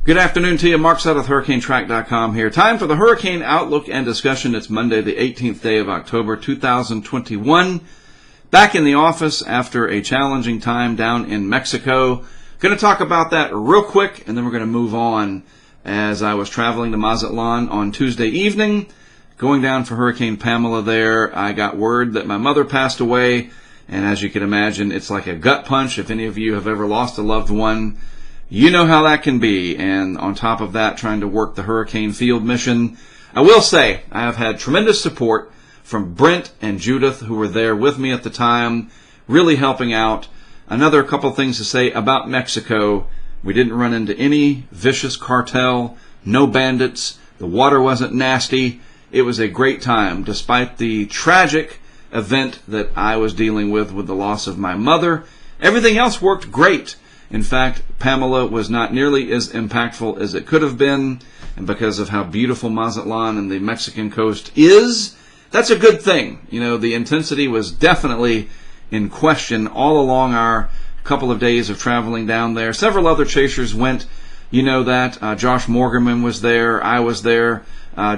Good afternoon to you. Mark Sutton with HurricaneTrack.com here. Time for the Hurricane Outlook and Discussion. It's Monday, the 18th day of October, 2021. Back in the office after a challenging time down in Mexico. Going to talk about that real quick, and then we're going to move on. As I was traveling to Mazatlan on Tuesday evening, going down for Hurricane Pamela there, I got word that my mother passed away. And as you can imagine, it's like a gut punch. If any of you have ever lost a loved one, you know how that can be. And on top of that, trying to work the hurricane field mission. I will say, I have had tremendous support from Brent and Judith, who were there with me at the time, really helping out. Another couple things to say about Mexico. We didn't run into any vicious cartel, no bandits. The water wasn't nasty. It was a great time, despite the tragic event that I was dealing with the loss of my mother. Everything else worked great. In fact, Pamela was not nearly as impactful as it could have been, and because of how beautiful Mazatlan and the Mexican coast is, that's a good thing. You know, the intensity was definitely in question all along our couple of days of traveling down there. Several other chasers went. You know that. Josh Morgerman was there. I was there.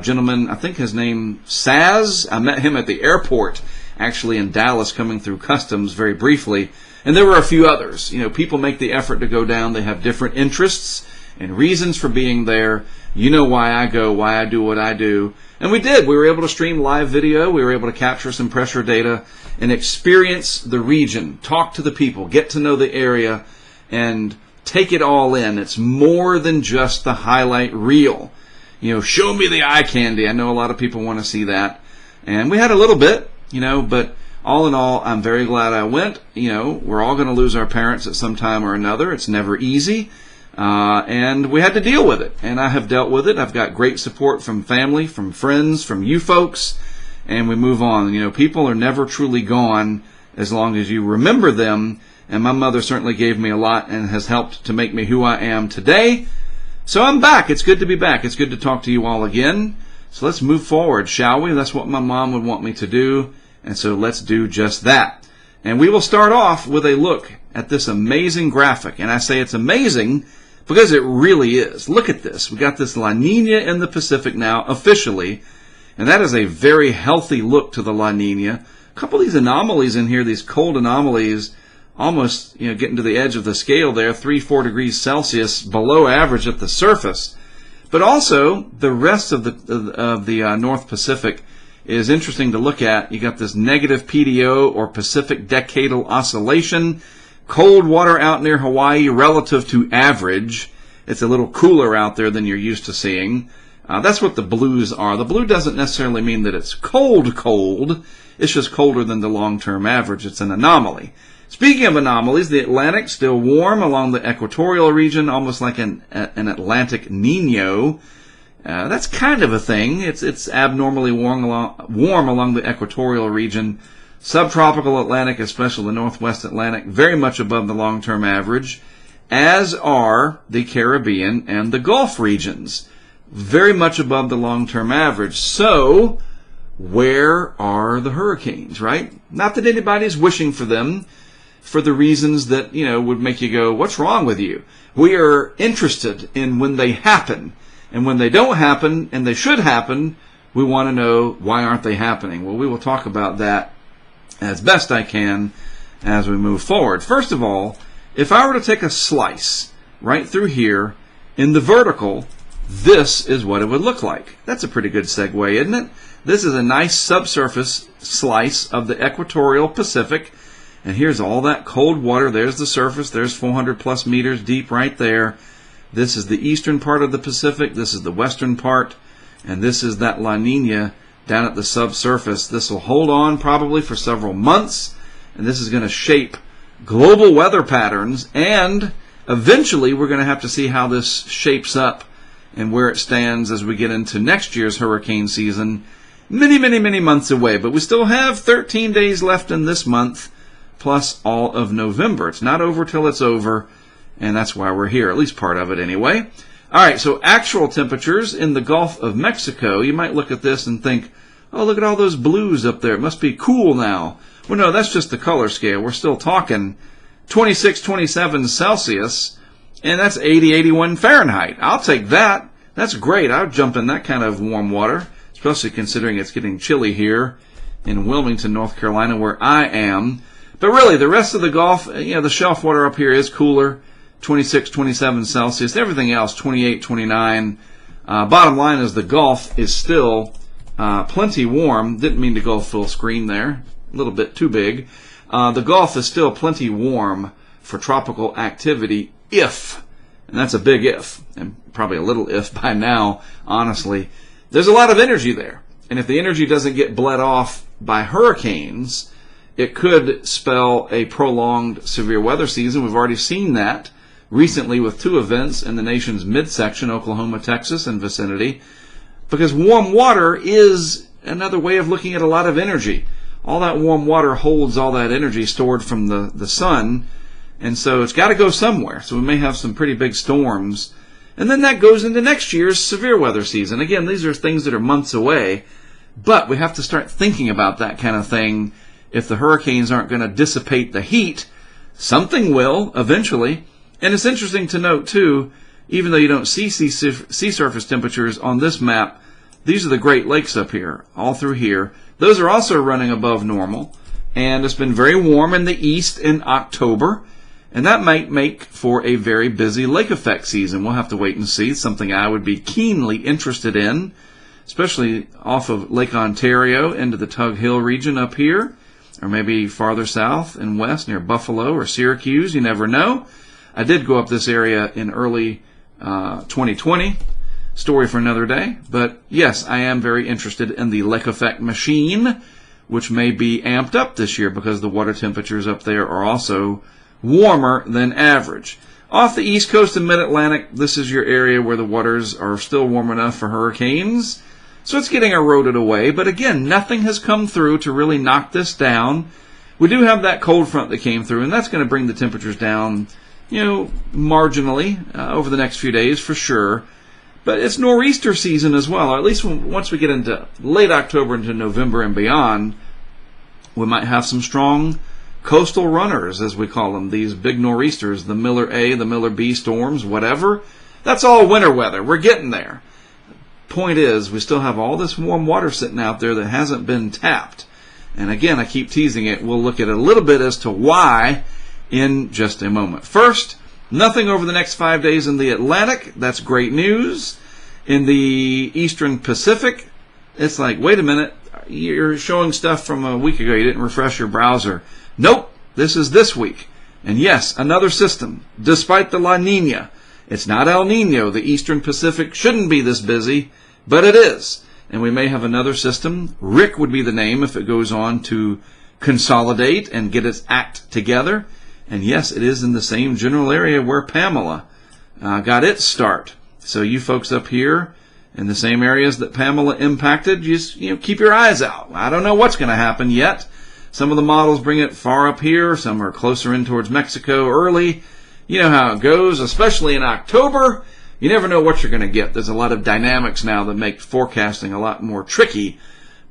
Gentleman, I think his name Saz. I met him at the airport, actually in Dallas, coming through customs very briefly. And there were a few others. You know, people make the effort to go down. They have different interests and reasons for being there. You know why I go, why I do what I do. And we did. We were able to stream live video. We were able to capture some pressure data and experience the region, talk to the people, get to know the area, and take it all in. It's more than just the highlight reel. You know, show me the eye candy. I know a lot of people want to see that. And we had a little bit, you know, but all in all, I'm very glad I went. You know, we're all going to lose our parents at some time or another. It's never easy. And we had to deal with it. And I have dealt with it. I've got great support from family, from friends, from you folks. And we move on. You know, people are never truly gone as long as you remember them. And my mother certainly gave me a lot and has helped to make me who I am today. So I'm back. It's good to be back. It's good to talk to you all again. So let's move forward, shall we? That's what my mom would want me to do. And so let's do just that. And we will start off with a look at this amazing graphic. And I say it's amazing because it really is. Look at this. We got this La Nina in the Pacific now, officially. And that is a very healthy look to the La Nina. A couple of these anomalies in here, these cold anomalies, almost, you know, getting to the edge of the scale there, 3-4 degrees Celsius below average at the surface. But also, the rest of the North Pacific is interesting to look at. You got this negative PDO, or Pacific Decadal Oscillation. Cold water out near Hawaii relative to average. It's a little cooler out there than you're used to seeing. That's what the blues are. The blue doesn't necessarily mean that it's cold. It's just colder than the long-term average. It's an anomaly. Speaking of anomalies, the Atlantic still warm along the equatorial region, almost like an Atlantic Nino. That's kind of a thing. It's abnormally warm along the equatorial region. Subtropical Atlantic, especially the Northwest Atlantic, very much above the long-term average, as are the Caribbean and the Gulf regions, very much above the long-term average. So, where are the hurricanes, right? Not that anybody's wishing for them, for the reasons that, you know, would make you go, what's wrong with you? We are interested in when they happen. And when they don't happen, and they should happen, we want to know, why aren't they happening? Well, we will talk about that as best I can as we move forward. First of all, if I were to take a slice right through here in the vertical, this is what it would look like. That's a pretty good segue, isn't it? This is a nice subsurface slice of the equatorial Pacific. And here's all that cold water. There's the surface. There's 400 plus meters deep right there. This is the eastern part of the Pacific. This is the western part. And this is that La Nina down at the subsurface. This will hold on probably for several months. And this is going to shape global weather patterns. And eventually we're going to have to see how this shapes up and where it stands as we get into next year's hurricane season. Many months away. But we still have 13 days left in this month, plus all of November. It's not over till it's over. And that's why we're here, at least part of it anyway. All right, so actual temperatures in the Gulf of Mexico. You might look at this and think, oh, look at all those blues up there. It must be cool now. Well, no, that's just the color scale. We're still talking 26, 27 Celsius And that's 80, 81 Fahrenheit. I'll take that. That's great. I would jump in that kind of warm water, especially considering it's getting chilly here in Wilmington, North Carolina, where I am. But really, the rest of the Gulf, the shelf water up here is cooler, 26, 27 Celsius. Everything else, 28, 29. Bottom line is the Gulf is still plenty warm. Didn't mean to go full screen there. A little bit too big. The Gulf is still plenty warm for tropical activity if, and that's a big if, and probably a little if by now, honestly, there's a lot of energy there. And if the energy doesn't get bled off by hurricanes, it could spell a prolonged severe weather season. We've already seen that recently with 2 events in the nation's midsection, Oklahoma, Texas, and vicinity, because warm water is another way of looking at a lot of energy. All that warm water holds all that energy stored from the sun, and so it's got to go somewhere. So we may have some pretty big storms. And then that goes into next year's severe weather season. Again, these are things that are months away, but we have to start thinking about that kind of thing. If the hurricanes aren't going to dissipate the heat, something will eventually. And it's interesting to note, too, even though you don't see sea surface temperatures on this map, these are the Great Lakes up here, all through here. Those are also running above normal, and it's been very warm in the east in October, and that might make for a very busy lake effect season. We'll have to wait and see. It's something I would be keenly interested in, especially off of Lake Ontario into the Tug Hill region up here, or maybe farther south and west near Buffalo or Syracuse. You never know. I did go up this area in early 2020. Story for another day. But yes, I am very interested in the lake effect machine, which may be amped up this year because the water temperatures up there are also warmer than average. Off the east coast of mid-Atlantic, this is your area where the waters are still warm enough for hurricanes. So it's getting eroded away. But again, nothing has come through to really knock this down. We do have that cold front that came through, and that's going to bring the temperatures down, marginally over the next few days for sure. But it's nor'easter season as well, or at least once we get into late October into November and beyond, we might have some strong coastal runners, as we call them, these big nor'easters, the Miller A, the Miller B storms, whatever. That's all winter weather. We're getting there. Point is, we still have all this warm water sitting out there that hasn't been tapped. And again, I keep teasing it. We'll look at it a little bit as to why in just a moment. First, nothing over the next 5 days in the Atlantic. That's great news. In the Eastern Pacific, it's like, wait a minute, you're showing stuff from a week ago. You didn't refresh your browser. Nope, this is this week. And yes, another system, despite the La Nina. It's not El Nino. The Eastern Pacific shouldn't be this busy, but it is. And we may have another system. Rick would be the name if it goes on to consolidate and get its act together. And yes, it is in the same general area where Pamela got its start. So you folks up here in the same areas that Pamela impacted, just keep your eyes out. I don't know what's going to happen yet. Some of the models bring it far up here. Some are closer in towards Mexico early. You know how it goes, especially in October. You never know what you're going to get. There's a lot of dynamics now that make forecasting a lot more tricky.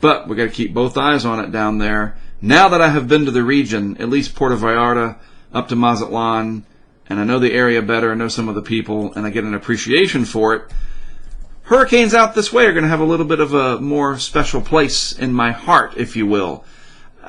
But we've got to keep both eyes on it down there. Now that I have been to the region, at least Puerto Vallarta, up to Mazatlan, and I know the area better, I know some of the people, and I get an appreciation for it, hurricanes out this way are going to have a little bit of a more special place in my heart, if you will.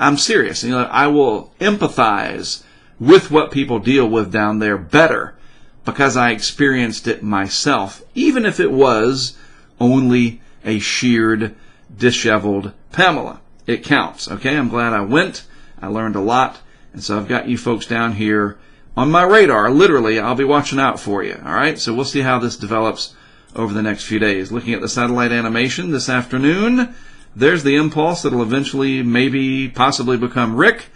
I'm serious. I will empathize with what people deal with down there better because I experienced it myself, even if it was only a sheared, disheveled Pamela. It counts, okay? I'm glad I went. I learned a lot. And so I've got you folks down here on my radar. Literally, I'll be watching out for you, all right? So we'll see how this develops over the next few days. Looking at the satellite animation this afternoon, there's the impulse that'll eventually maybe possibly become Rick.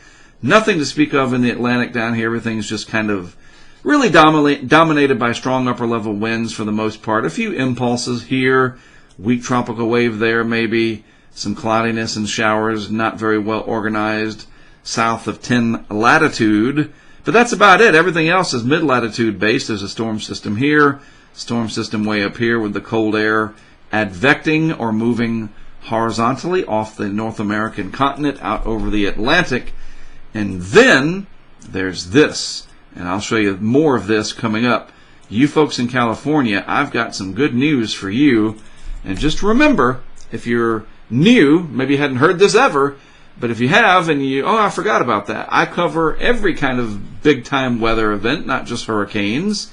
Nothing to speak of in the Atlantic down here. Everything's just kind of really dominated by strong upper-level winds for the most part. A few impulses here, weak tropical wave there maybe, some cloudiness and showers, not very well organized south of 10 latitude. But that's about it. Everything else is mid-latitude based. There's a storm system here, storm system way up here with the cold air advecting or moving horizontally off the North American continent out over the Atlantic. And then there's this, and I'll show you more of this coming up you folks in California, I've got some good news for you. And just remember, if you're new, maybe you hadn't heard this ever, but if you have and I forgot about that. I cover every kind of big-time weather event, not just hurricanes.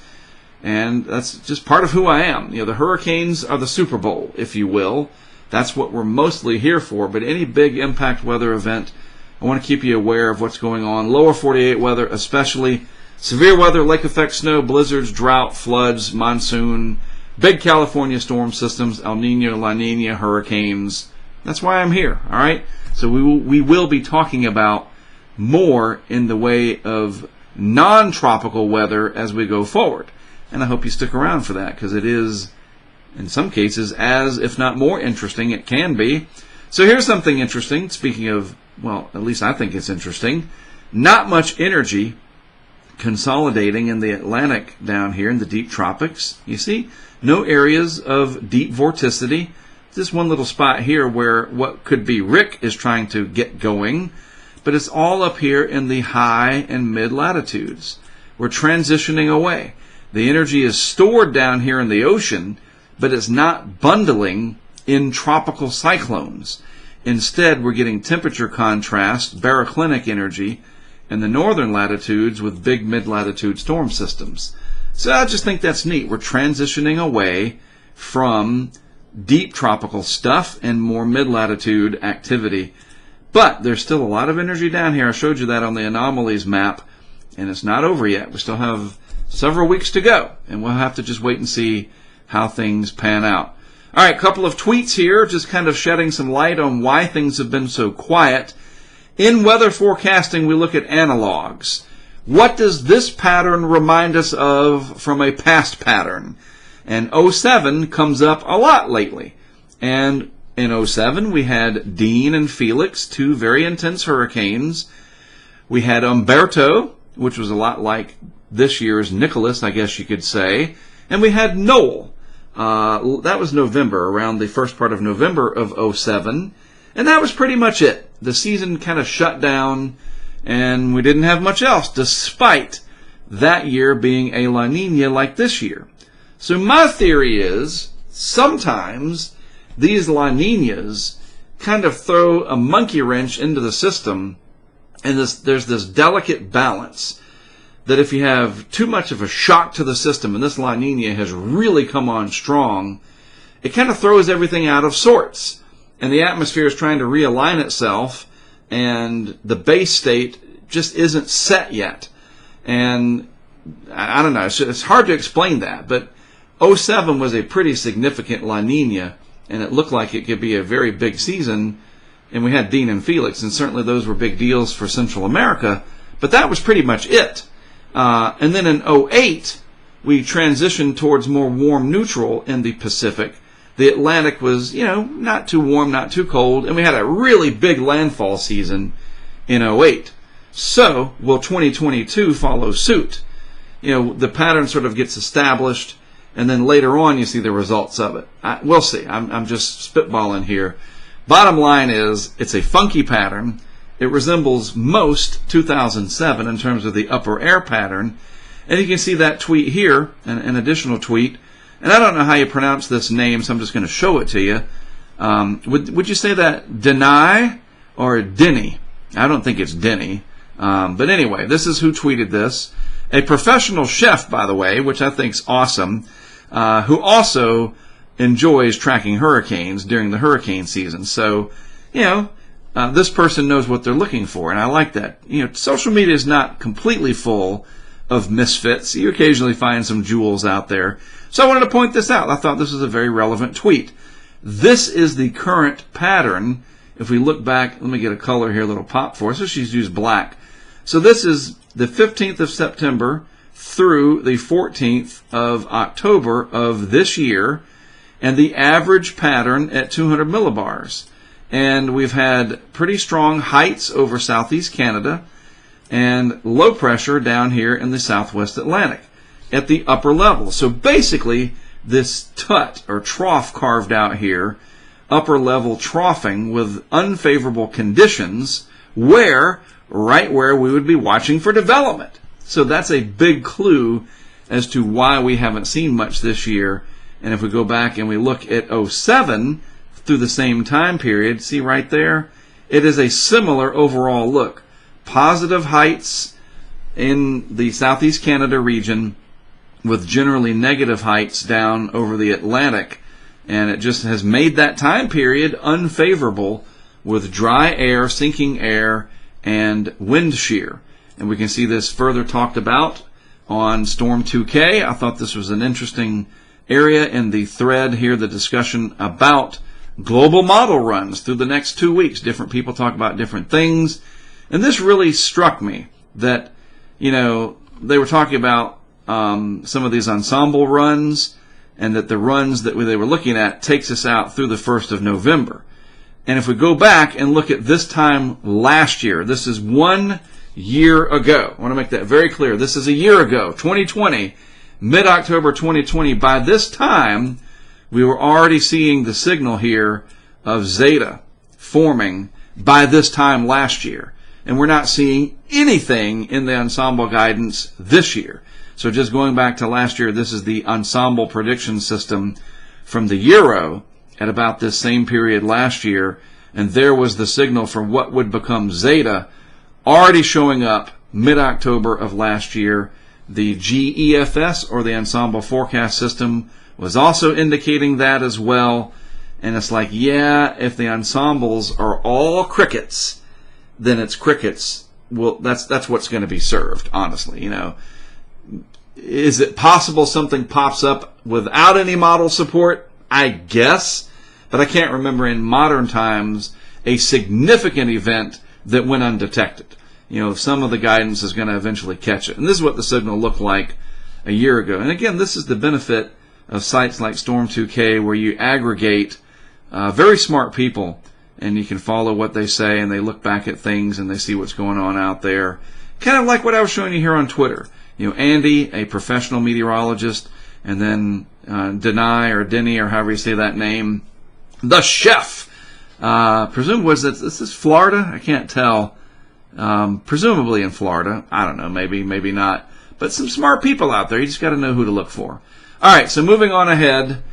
And that's just part of who I am. The hurricanes are the Super Bowl, if you will. That's what we're mostly here for. But any big impact weather event, I want to keep you aware of what's going on. Lower 48 weather, especially severe weather, lake effect snow, blizzards, drought, floods, monsoon, big California storm systems, El Nino, La Nina, hurricanes. That's why I'm here, all right? So we will be talking about more in the way of non-tropical weather as we go forward. And I hope you stick around for that, because it is, in some cases, as, if not more interesting, it can be. So here's something interesting. Speaking of, well, at least I think it's interesting. Not much energy consolidating in the Atlantic down here in the deep tropics. You see, no areas of deep vorticity. This one little spot here where what could be Rick is trying to get going, but it's all up here in the high and mid latitudes. We're transitioning away. The energy is stored down here in the ocean, but it's not bundling in tropical cyclones. Instead, we're getting temperature contrast, baroclinic energy, in the northern latitudes with big mid-latitude storm systems. So I just think that's neat. We're transitioning away from deep tropical stuff and more mid-latitude activity. But there's still a lot of energy down here. I showed you that on the anomalies map, and it's not over yet. We still have several weeks to go, and we'll have to just wait and see how things pan out. All right, a couple of tweets here, just kind of shedding some light on why things have been so quiet. In weather forecasting, we look at analogues. What does this pattern remind us of from a past pattern? And 07 comes up a lot lately. And in 07, we had Dean and Felix, two very intense hurricanes. We had Umberto, which was a lot like this year's Nicholas, I guess you could say. And we had Noel. That was November, around the first part of November of 07. And that was pretty much it. The season kind of shut down, and we didn't have much else, despite that year being a La Nina like this year. So my theory is, sometimes these La Ninas kind of throw a monkey wrench into the system, and there's this delicate balance that if you have too much of a shock to the system, and this La Nina has really come on strong, it kind of throws everything out of sorts. And the atmosphere is trying to realign itself, and the base state just isn't set yet. And I don't know, it's hard to explain that, but 07 was a pretty significant La Nina, and it looked like it could be a very big season, and we had Dean and Felix, and certainly those were big deals for Central America, but that was pretty much it. And then in 08, we transitioned towards more warm neutral in the Pacific. The Atlantic was, not too warm, not too cold, and we had a really big landfall season in 08. So, will 2022 follow suit? The pattern sort of gets established, and then later on you see the results of it. We'll see. I'm just spitballing here. Bottom line is, it's a funky pattern. It resembles most 2007 in terms of the upper air pattern. And you can see that tweet here, an additional tweet. And I don't know how you pronounce this name, so I'm just going to show it to you. Would you say that Denny or Denny? I don't think it's Denny. But anyway, this is who tweeted this. A professional chef, by the way, which I think's awesome, who also enjoys tracking hurricanes during the hurricane season. So, this person knows what they're looking for, and I like that. Social media is not completely full of misfits. You occasionally find some jewels out there. So I wanted to point this out. I thought this was a very relevant tweet. This is the current pattern. If we look back, let me get a color here, a little pop for us. So she's used black. So this is the 15th of September through the 14th of October of this year, and the average pattern at 200 millibars. And we've had pretty strong heights over southeast Canada and low pressure down here in the southwest Atlantic at the upper level. So basically, this tut or trough carved out here, upper level troughing with unfavorable conditions right where we would be watching for development. So that's a big clue as to why we haven't seen much this year. And if we go back and we look at '07 through the same time period, see right there, it is a similar overall look. Positive heights in the Southeast Canada region with generally negative heights down over the Atlantic. And it just has made that time period unfavorable with dry air, sinking air, and wind shear. And we can see this further talked about on Storm 2K. I thought this was an interesting area in the thread here, the discussion about global model runs through the next 2 weeks. Different people talk about different things. And this really struck me that, they were talking about some of these ensemble runs, and that the runs that they were looking at takes us out through the 1st of November. And if we go back and look at this time last year, this is 1 year ago. I want to make that very clear. This is a year ago, 2020, mid-October 2020. By this time, we were already seeing the signal here of Zeta forming by this time last year. And we're not seeing anything in the ensemble guidance this year. So just going back to last year, this is the ensemble prediction system from the Euro at about this same period last year. And there was the signal for what would become Zeta already showing up mid-October of last year. The GEFS, or the ensemble forecast system, was also indicating that as well. And it's like, yeah, if the ensembles are all crickets, then it's crickets. Well, that's what's going to be served, honestly, Is it possible something pops up without any model support? I guess. But I can't remember in modern times a significant event that went undetected. Some of the guidance is going to eventually catch it. And this is what the signal looked like a year ago. And again, this is the benefit of sites like Storm 2K, where you aggregate very smart people, and you can follow what they say, and they look back at things and they see what's going on out there. Kind of like what I was showing you here on Twitter. Andy, a professional meteorologist, and then Denny, or however you say that name, the chef. Presume this is Florida? I can't tell. Presumably in Florida. I don't know, maybe not. But some smart people out there. You just got to know who to look for. All right, so moving on ahead.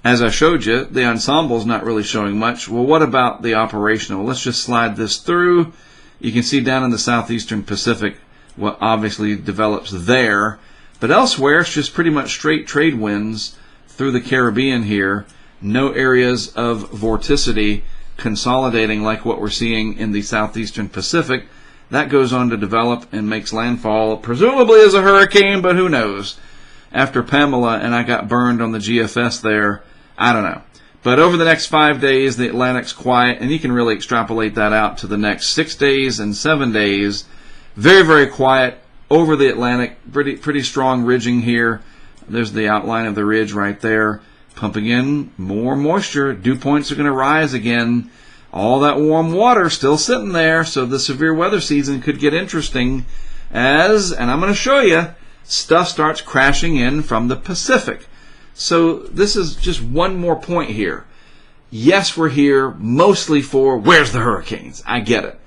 As I showed you, the ensemble's not really showing much. Well, what about the operational? Let's just slide this through. You can see down in the southeastern Pacific what obviously develops there. But elsewhere, it's just pretty much straight trade winds through the Caribbean here. No areas of vorticity consolidating like what we're seeing in the southeastern Pacific. That goes on to develop and makes landfall, presumably as a hurricane, but who knows? After Pamela and I got burned on the GFS there, I don't know. But over the next 5 days, the Atlantic's quiet, and you can really extrapolate that out to the next 6 days and 7 days. Very, very quiet over the Atlantic. Pretty strong ridging here. There's the outline of the ridge right there. Pumping in more moisture. Dew points are going to rise again. All that warm water still sitting there, so the severe weather season could get interesting as, and I'm going to show you, stuff starts crashing in from the Pacific. So this is just one more point here. Yes, we're here mostly for where's the hurricanes? I get it.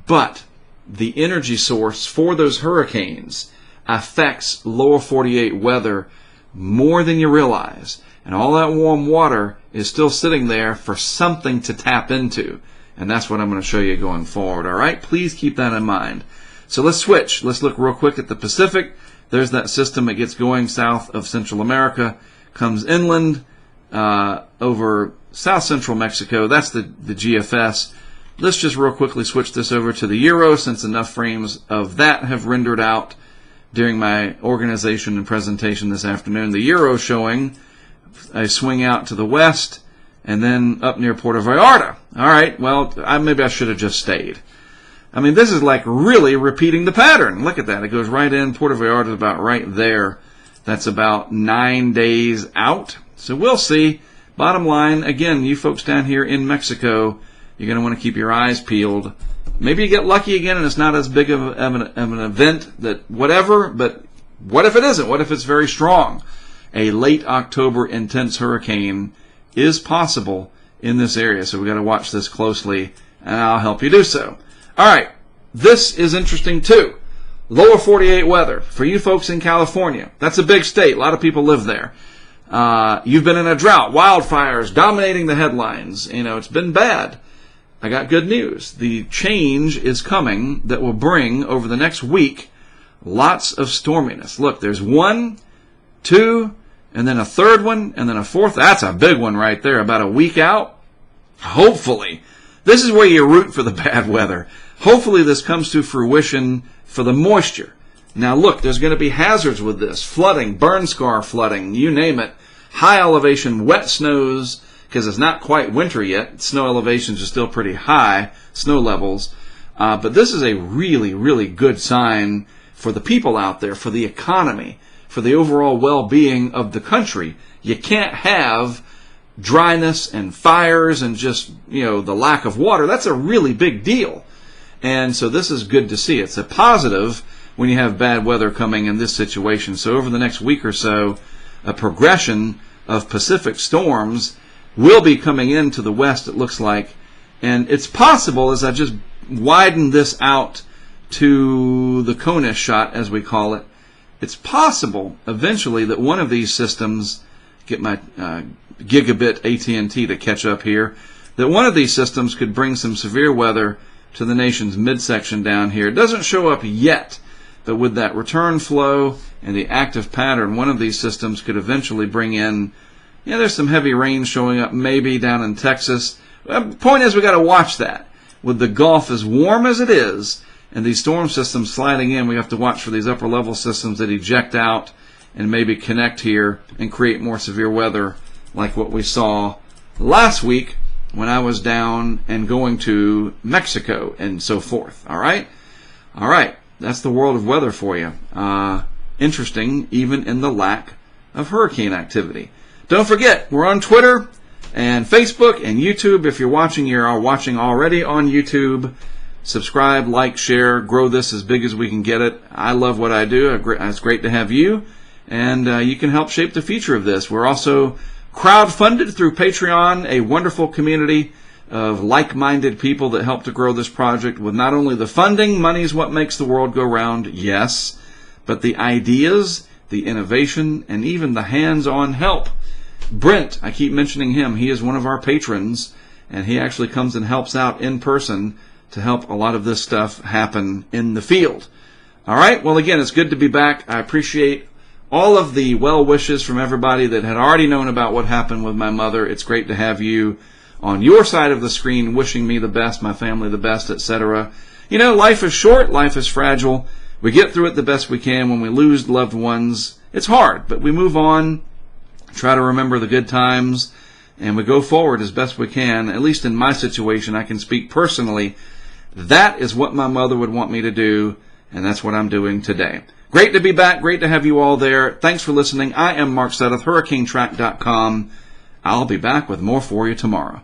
But the energy source for those hurricanes affects lower 48 weather more than you realize. And all that warm water is still sitting there for something to tap into. And that's what I'm going to show you going forward. All right? Please keep that in mind. So let's switch. Let's look real quick at the Pacific. There's that system that gets going south of Central America, comes inland over south central Mexico. That's the GFS. Let's just real quickly switch this over to the Euro, since enough frames of that have rendered out during my organization and presentation this afternoon. The Euro showing a swing out to the west and then up near Puerto Vallarta. All right, well, maybe I should have just stayed. I mean, this is like really repeating the pattern. Look at that. It goes right in. Puerto Vallarta is about right there. That's about 9 days out. So we'll see. Bottom line, again, you folks down here in Mexico, you're going to want to keep your eyes peeled. Maybe you get lucky again and it's not as big of an event that whatever, but what if it isn't? What if it's very strong? A late October intense hurricane is possible in this area. So we've got to watch this closely, and I'll help you do so. All right, this is interesting too. Lower 48 weather for you folks in California. That's a big state. A lot of people live there. You've been in a drought, wildfires dominating the headlines. It's been bad. I got good news. The change is coming that will bring, over the next week, lots of storminess. Look, there's 1, 2, and then a third one, and then a fourth. That's a big one right there, about a week out. Hopefully. This is where you root for the bad weather. Hopefully this comes to fruition for the moisture. Now look, there's going to be hazards with this. Flooding, burn scar flooding, you name it. High elevation, wet snows, because it's not quite winter yet. Snow elevations are still pretty high, snow levels. But this is a really, really good sign for the people out there, for the economy, for the overall well-being of the country. You can't have dryness and fires and just, the lack of water. That's a really big deal. And so this is good to see. It's a positive when you have bad weather coming in this situation. So over the next week or so, a progression of Pacific storms will be coming into the west, it looks like. And it's possible, as I just widen this out to the Kona shot, as we call it, it's possible eventually that one of these systems, get my gigabit AT&T to catch up here, that one of these systems could bring some severe weather to the nation's midsection down here. It doesn't show up yet, but with that return flow and the active pattern, one of these systems could eventually bring in, there's some heavy rain showing up maybe down in Texas. Point is, we got to watch that. With the Gulf as warm as it is, and these storm systems sliding in, we have to watch for these upper level systems that eject out and maybe connect here and create more severe weather like what we saw last week when I was down and going to Mexico and so forth. All right? All right. That's the world of weather for you. Interesting, even in the lack of hurricane activity. Don't forget, we're on Twitter and Facebook and YouTube. If you're watching, you are watching already on YouTube. Subscribe, like, share, grow this as big as we can get it. I love what I do. It's great to have you. And you can help shape the future of this. We're also crowdfunded through Patreon, a wonderful community of like-minded people that help to grow this project with not only the funding, money is what makes the world go round, yes, but the ideas, the innovation, and even the hands-on help. Brent, I keep mentioning him. He is one of our patrons, and he actually comes and helps out in person to help a lot of this stuff happen in the field. All right, well, again, it's good to be back. I appreciate all of the well wishes from everybody that had already known about what happened with my mother. It's great to have you on your side of the screen wishing me the best, my family the best, etc. Life is short, life is fragile. We get through it the best we can. When we lose loved ones, it's hard, but we move on, try to remember the good times, and we go forward as best we can. At least in my situation, I can speak personally. That is what my mother would want me to do, and that's what I'm doing today. Great to be back. Great to have you all there. Thanks for listening. I am Mark Sudduth, HurricaneTrack.com. I'll be back with more for you tomorrow.